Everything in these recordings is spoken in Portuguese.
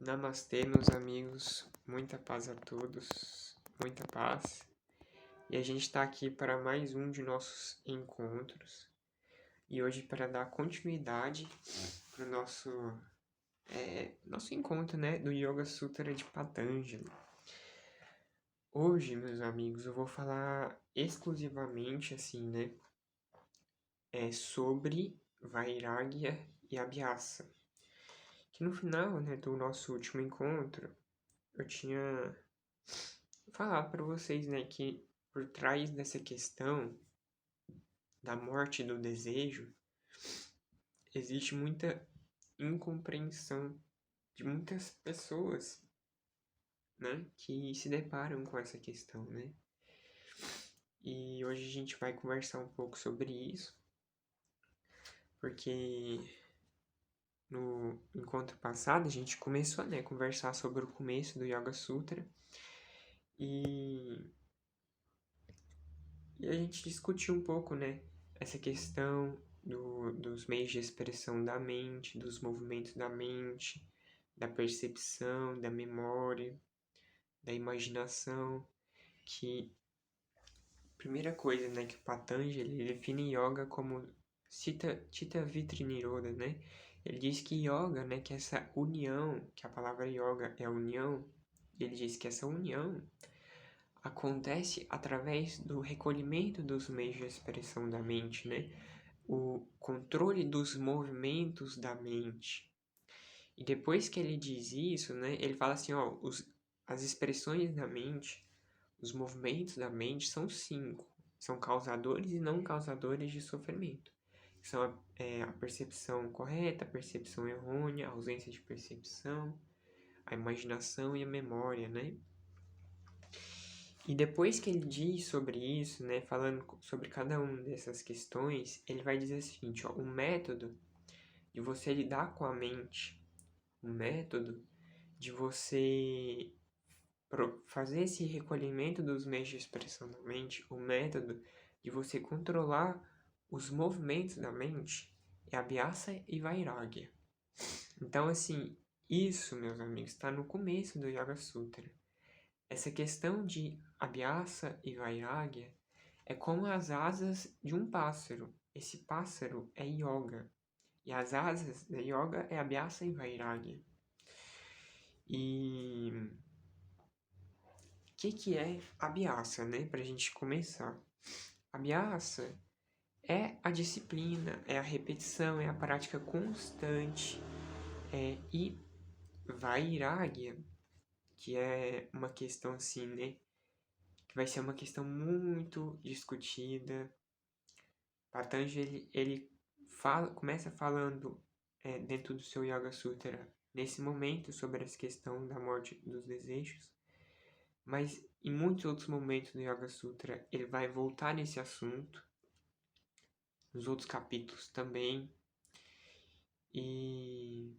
Namastê, meus amigos, muita paz a todos, muita paz. E a gente está aqui para mais um de nossos encontros. E hoje para dar continuidade para o nosso encontro, né, do Yoga Sutra de Patanjali. Hoje, meus amigos, eu vou falar exclusivamente, assim, né, sobre Vairagya e Abhyasa. Que no final, né, do nosso último encontro, eu tinha falar para vocês, né, que por trás dessa questão da morte do desejo, existe muita incompreensão de muitas pessoas, né, que se deparam com essa questão, né? E hoje a gente vai conversar um pouco sobre isso, porque no encontro passado a gente começou, né, a conversar sobre o começo do Yoga Sutra e a gente discutiu um pouco, né, essa questão dos meios de expressão da mente, dos movimentos da mente, da percepção, da memória, da imaginação, que a primeira coisa, né, que o Patanjali ele define yoga como Citta Vritti Nirodha, né? Ele diz que yoga, né, que essa união, que a palavra yoga é união, ele diz que essa união acontece através do recolhimento dos meios de expressão da mente, né? O controle dos movimentos da mente. E depois que ele diz isso, né, ele fala assim, ó, as expressões da mente, os movimentos da mente são 5. São causadores e não causadores de sofrimento. São a percepção correta, a percepção errônea, a ausência de percepção, a imaginação e a memória, né? E depois que ele diz sobre isso, né, falando sobre cada uma dessas questões, ele vai dizer o seguinte, ó, o método de você lidar com a mente, o método de você fazer esse recolhimento dos meios de expressão da mente, o método de você controlar os movimentos da mente é Abhyasa e Vairagya. Então, assim, isso, meus amigos, está no começo do Yoga Sutra. Essa questão de Abhyasa e Vairagya é como as asas de um pássaro. Esse pássaro é yoga. E as asas da yoga é Abhyasa e Vairagya. E o que é Abhyasa, né? Para a gente começar. Abhyasa é a disciplina, é a repetição, é a prática constante. E Vairagya, que é uma questão assim, né? Que vai ser uma questão muito discutida. Patanjali, ele começa falando dentro do seu Yoga Sutra, nesse momento, sobre essa questão da morte dos desejos, mas em muitos outros momentos do Yoga Sutra, ele vai voltar nesse assunto, nos outros capítulos também, e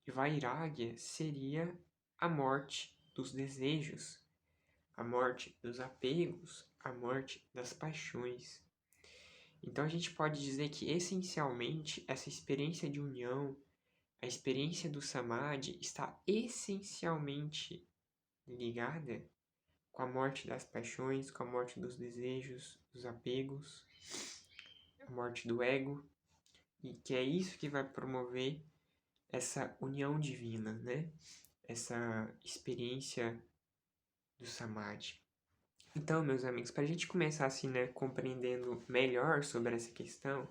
Vairagya seria a morte dos desejos, a morte dos apegos, a morte das paixões. Então a gente pode dizer que essencialmente essa experiência de união, a experiência do Samadhi está essencialmente ligada com a morte das paixões, com a morte dos desejos, dos apegos, a morte do ego, e que é isso que vai promover essa união divina, né? Essa experiência do Samadhi. Então, meus amigos, para a gente começar assim, né, compreendendo melhor sobre essa questão,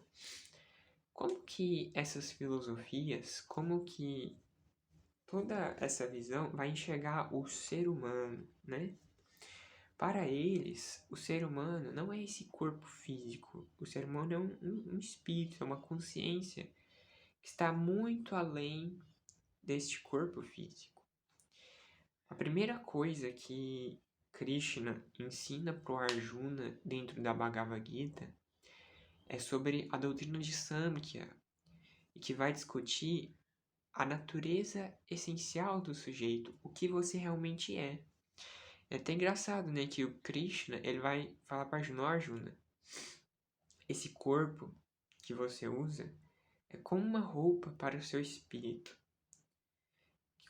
como que essas filosofias, como que toda essa visão vai enxergar o ser humano, né? Para eles, o ser humano não é esse corpo físico. O ser humano é um espírito, é uma consciência que está muito além deste corpo físico. A primeira coisa que Krishna ensina para o Arjuna dentro da Bhagavad Gita é sobre a doutrina de Samkhya, e que vai discutir a natureza essencial do sujeito, o que você realmente é. É até engraçado, né, que o Krishna, ele vai falar para Arjuna, esse corpo que você usa é como uma roupa para o seu espírito.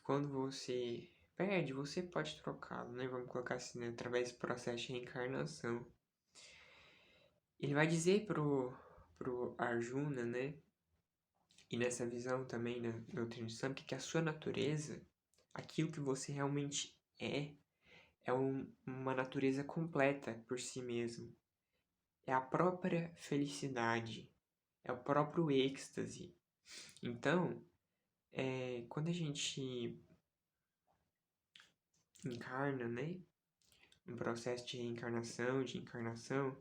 quando você perde, você pode trocá-lo, né? Vamos colocar assim, né? Através do processo de reencarnação. Ele vai dizer pro Arjuna, né? E nessa visão também na doutrina islâmica, que a sua natureza, aquilo que você realmente é uma natureza completa por si mesmo. É a própria felicidade, é o próprio êxtase. Então, quando a gente encarna, né? Um processo de reencarnação, de encarnação,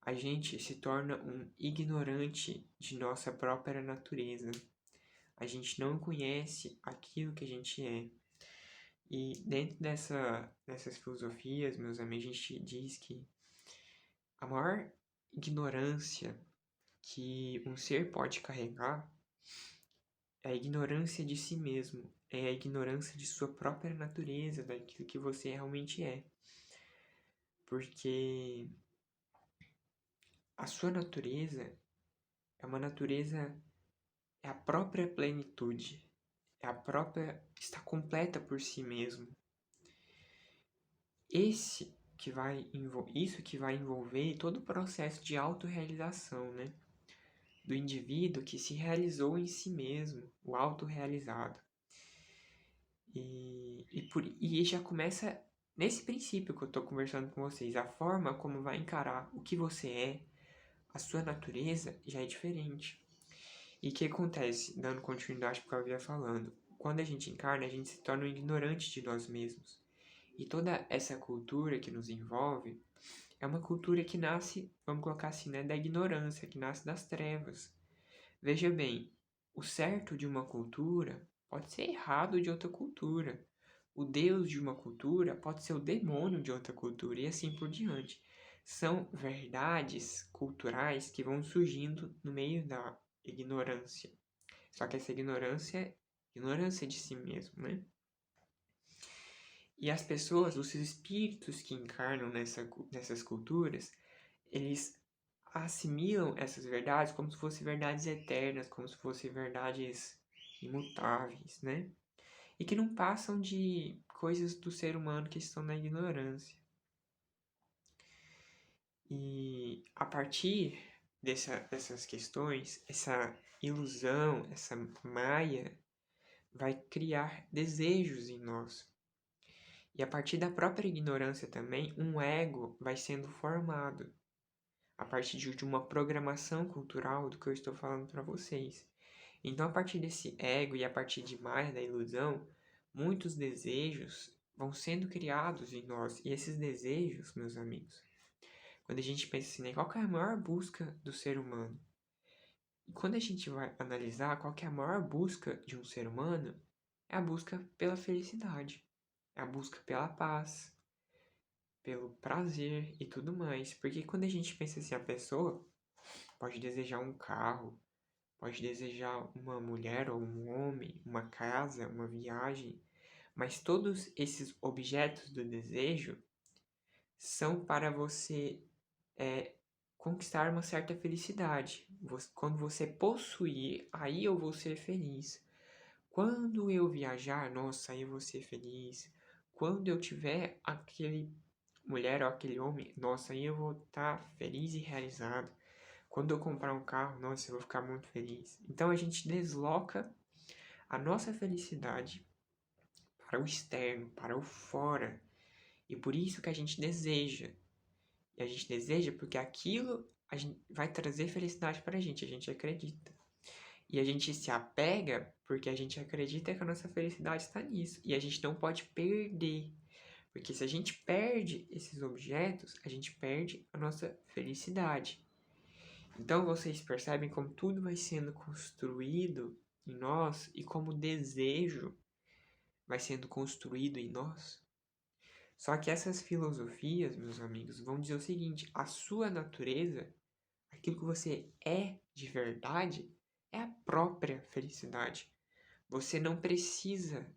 a gente se torna um ignorante de nossa própria natureza. A gente não conhece aquilo que a gente é. E dentro dessas filosofias, meus amigos, a gente diz que a maior ignorância que um ser pode carregar é a ignorância de si mesmo, é a ignorância de sua própria natureza, daquilo que você realmente é. Porque a sua natureza é uma natureza, é a própria plenitude, é a própria, está completa por si mesmo. Isso que vai envolver todo o processo de autorrealização, né? Do indivíduo que se realizou em si mesmo, o autorrealizado. E já começa nesse princípio que eu estou conversando com vocês. A forma como vai encarar o que você é, a sua natureza, já é diferente. E o que acontece, dando continuidade para o que eu ia falando? Quando a gente encarna, a gente se torna um ignorante de nós mesmos. E toda essa cultura que nos envolve é uma cultura que nasce, vamos colocar assim, né, da ignorância, que nasce das trevas. Veja bem, o certo de uma cultura pode ser errado de outra cultura. O Deus de uma cultura pode ser o demônio de outra cultura e assim por diante. São verdades culturais que vão surgindo no meio da ignorância. Só que essa ignorância é ignorância de si mesmo, né? E as pessoas, os espíritos que encarnam nessas culturas, eles assimilam essas verdades como se fossem verdades eternas, como se fossem verdades imutáveis, né? E que não passam de coisas do ser humano que estão na ignorância. E a partir dessas questões, essa ilusão, essa maia, vai criar desejos em nós. E a partir da própria ignorância também, um ego vai sendo formado. A partir de uma programação cultural do que eu estou falando para vocês. Então, a partir desse ego e a partir de mais da ilusão, muitos desejos vão sendo criados em nós. E esses desejos, meus amigos, quando a gente pensa assim, né, qual que é a maior busca do ser humano? E quando a gente vai analisar qual que é a maior busca de um ser humano, é a busca pela felicidade, é a busca pela paz, pelo prazer e tudo mais. Porque quando a gente pensa assim, a pessoa pode desejar um carro, pode desejar uma mulher ou um homem, uma casa, uma viagem, mas todos esses objetos do desejo são para você conquistar uma certa felicidade. Quando você possuir, aí eu vou ser feliz. Quando eu viajar, nossa, aí eu vou ser feliz. Quando eu tiver aquele mulher ou aquele homem, nossa, aí eu vou estar feliz e realizado. Quando eu comprar um carro, nossa, eu vou ficar muito feliz. Então a gente desloca a nossa felicidade para o externo, para o fora. E por isso que a gente deseja. E a gente deseja porque aquilo a gente vai trazer felicidade para a gente acredita. E a gente se apega porque a gente acredita que a nossa felicidade está nisso. E a gente não pode perder. Porque se a gente perde esses objetos, a gente perde a nossa felicidade. Então vocês percebem como tudo vai sendo construído em nós e como o desejo vai sendo construído em nós? Só que essas filosofias, meus amigos, vão dizer o seguinte: a sua natureza, aquilo que você é de verdade, é a própria felicidade. Você não precisa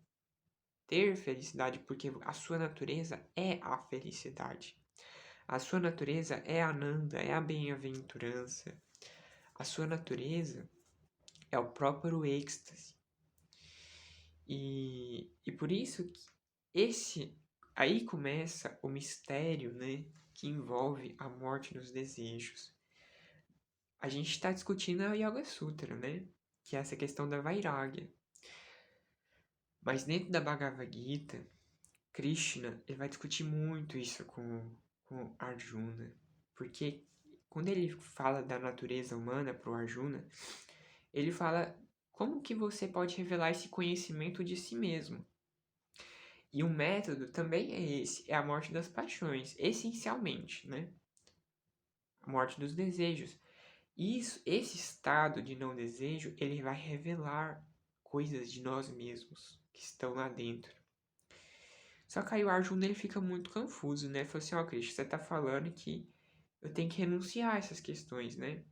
ter felicidade porque a sua natureza é a felicidade. A sua natureza é a Ananda, é a bem-aventurança. A sua natureza é o próprio êxtase. E por isso que aí começa o mistério, né, que envolve a morte dos desejos. A gente está discutindo a Yoga Sutra, né, que é essa questão da Vairagya. Mas dentro da Bhagavad Gita, Krishna ele vai discutir muito isso com Arjuna, porque quando ele fala da natureza humana para o Arjuna, ele fala como que você pode revelar esse conhecimento de si mesmo. E o método também é esse, é a morte das paixões, essencialmente, né? A morte dos desejos. Esse estado de não desejo, ele vai revelar coisas de nós mesmos que estão lá dentro. Só que aí o Arjuna ele fica muito confuso, né? Ele falou assim, ó, Krishna, você tá falando que eu tenho que renunciar a essas questões, né?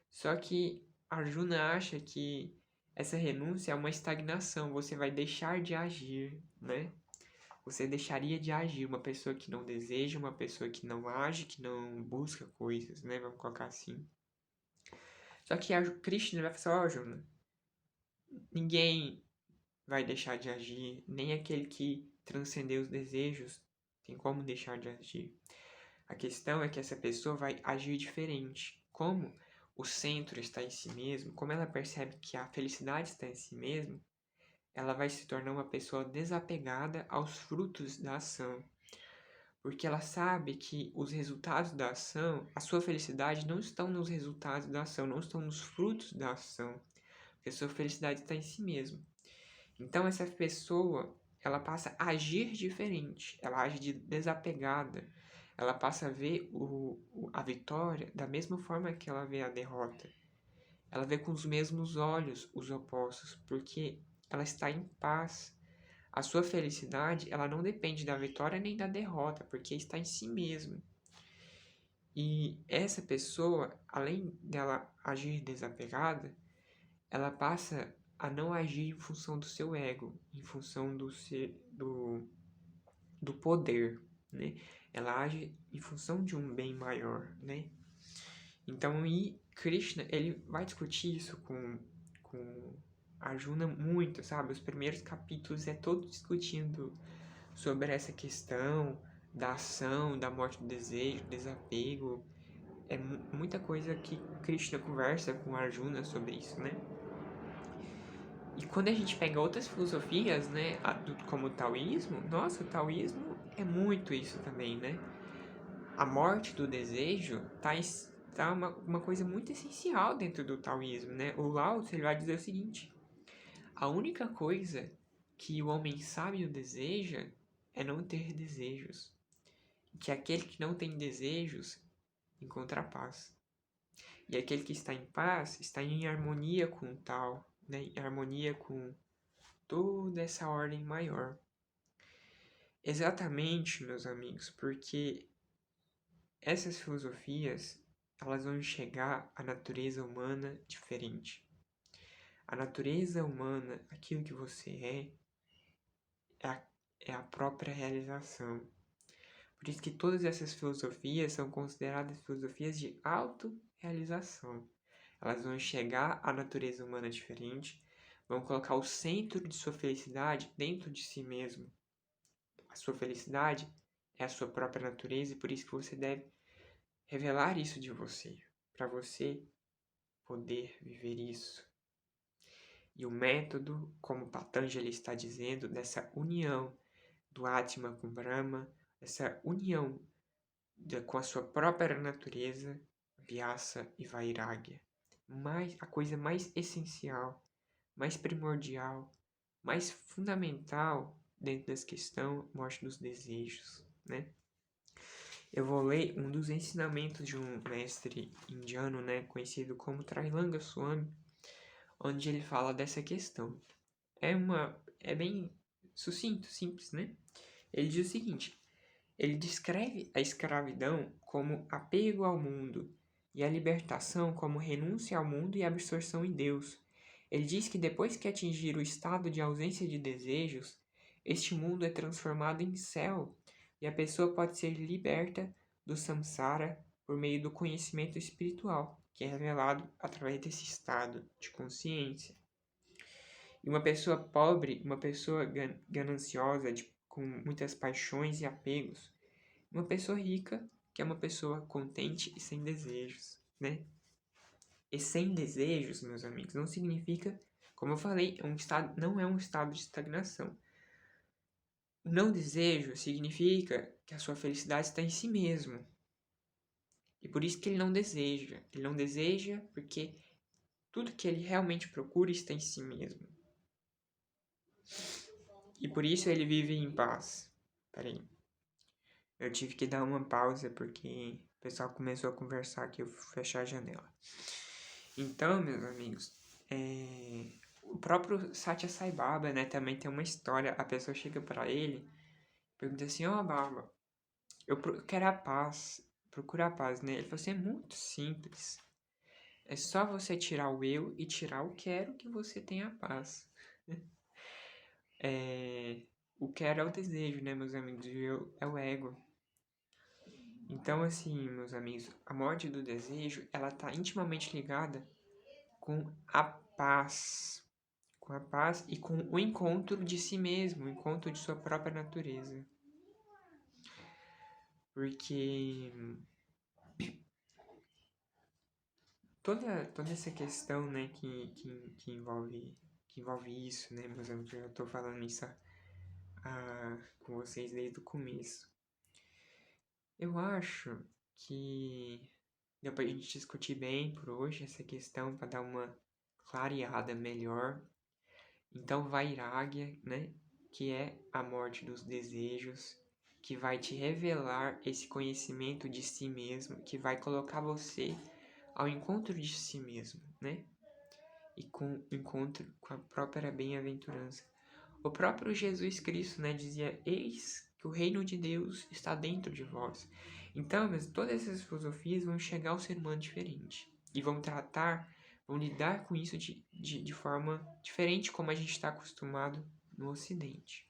Só que Arjuna acha que essa renúncia é uma estagnação, você vai deixar de agir, né? Você deixaria de agir, uma pessoa que não deseja, uma pessoa que não age, que não busca coisas, né? Vamos colocar assim. Só que a Krishna vai falar, ó, Arjuna, ninguém vai deixar de agir, nem aquele que transcendeu os desejos tem como deixar de agir. A questão é que essa pessoa vai agir diferente. Como o centro está em si mesmo, como ela percebe que a felicidade está em si mesmo, ela vai se tornar uma pessoa desapegada aos frutos da ação. Porque ela sabe que os resultados da ação, a sua felicidade não estão nos resultados da ação, não estão nos frutos da ação. Porque a sua felicidade está em si mesmo. Então essa pessoa, ela passa a agir diferente, ela age desapegada, ela passa a ver a vitória da mesma forma que ela vê a derrota. Ela vê com os mesmos olhos os opostos, porque ela está em paz. A sua felicidade, ela não depende da vitória nem da derrota, porque está em si mesma. E essa pessoa, além dela agir desapegada, ela passa a não agir em função do seu ego, em função do poder, né? Ela age em função de um bem maior, né? Então, e Krishna, ele vai discutir isso com Arjuna muito, sabe? Os primeiros capítulos é todo discutindo sobre essa questão da ação, da morte do desejo, desapego. É muita coisa que Krishna conversa com Arjuna sobre isso, né? E quando a gente pega outras filosofias, né, como o taoísmo, nossa, o taoísmo é muito isso também, né? A morte do desejo tá uma coisa muito essencial dentro do taoísmo, né? O Lao Tzu, ele vai dizer o seguinte: a única coisa que o homem sábio deseja é não ter desejos. Que aquele que não tem desejos encontra paz. E aquele que está em paz está em harmonia com o tal, né? Em harmonia com toda essa ordem maior. Exatamente, meus amigos, porque essas filosofias, elas vão enxergar a natureza humana diferente. A natureza humana, aquilo que você é a própria realização. Por isso que todas essas filosofias são consideradas filosofias de autorrealização. Elas vão enxergar a natureza humana diferente, vão colocar o centro de sua felicidade dentro de si mesmo. A sua felicidade é a sua própria natureza e por isso que você deve revelar isso de você, para você poder viver isso. E o método, como Patanjali está dizendo, dessa união do Atma com Brahma, essa união com a sua própria natureza, Vyasa e Vairagya. A coisa mais essencial, mais primordial, mais fundamental dentro dessa questão, morte dos desejos, né? Eu vou ler um dos ensinamentos de um mestre indiano, né, conhecido como Trailanga Swami, onde ele fala dessa questão. É bem sucinto, simples, né? Ele diz o seguinte: ele descreve a escravidão como apego ao mundo e a libertação como renúncia ao mundo e absorção em Deus. Ele diz que depois que atingir o estado de ausência de desejos, este mundo é transformado em céu e a pessoa pode ser liberta do samsara por meio do conhecimento espiritual, que é revelado através desse estado de consciência. E uma pessoa pobre, uma pessoa gananciosa, com muitas paixões e apegos. Uma pessoa rica, que é uma pessoa contente e sem desejos, né? E sem desejos, meus amigos, não significa, como eu falei, não é um estado de estagnação. O não desejo significa que a sua felicidade está em si mesmo. E por isso que ele não deseja. Ele não deseja porque tudo que ele realmente procura está em si mesmo. E por isso ele vive em paz. Peraí. Eu tive que dar uma pausa porque o pessoal começou a conversar aqui, eu fui fechar a janela. Então, meus amigos, o próprio Satya Sai Baba, né, também tem uma história. A pessoa chega para ele, pergunta assim, ó, Baba, eu quero a paz, procura a paz, né? Ele falou assim, é muito simples. É só você tirar o eu e tirar o quero que você tenha a paz. O quero é o desejo, né, meus amigos? E o eu é o ego. Então, assim, meus amigos, a morte do desejo, ela tá intimamente ligada com a paz. Com a paz e com o encontro de si mesmo, o encontro de sua própria natureza. Porque toda essa questão, né, que envolve isso, né, meus amigos, eu tô falando isso com vocês desde o começo. Eu acho que deu pra gente discutir bem por hoje essa questão para dar uma clareada melhor. Então, Vairagya, né, que é a morte dos desejos, que vai te revelar esse conhecimento de si mesmo, que vai colocar você ao encontro de si mesmo, né? E com o encontro com a própria bem-aventurança. O próprio Jesus Cristo, né, dizia: eis que o reino de Deus está dentro de vós. Então, mas todas essas filosofias vão chegar ao ser humano diferente e vão lidar com isso de forma diferente como a gente está acostumado no Ocidente.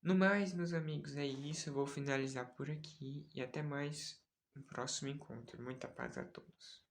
No mais, meus amigos, é isso. Eu vou finalizar por aqui e até mais no próximo encontro. Muita paz a todos.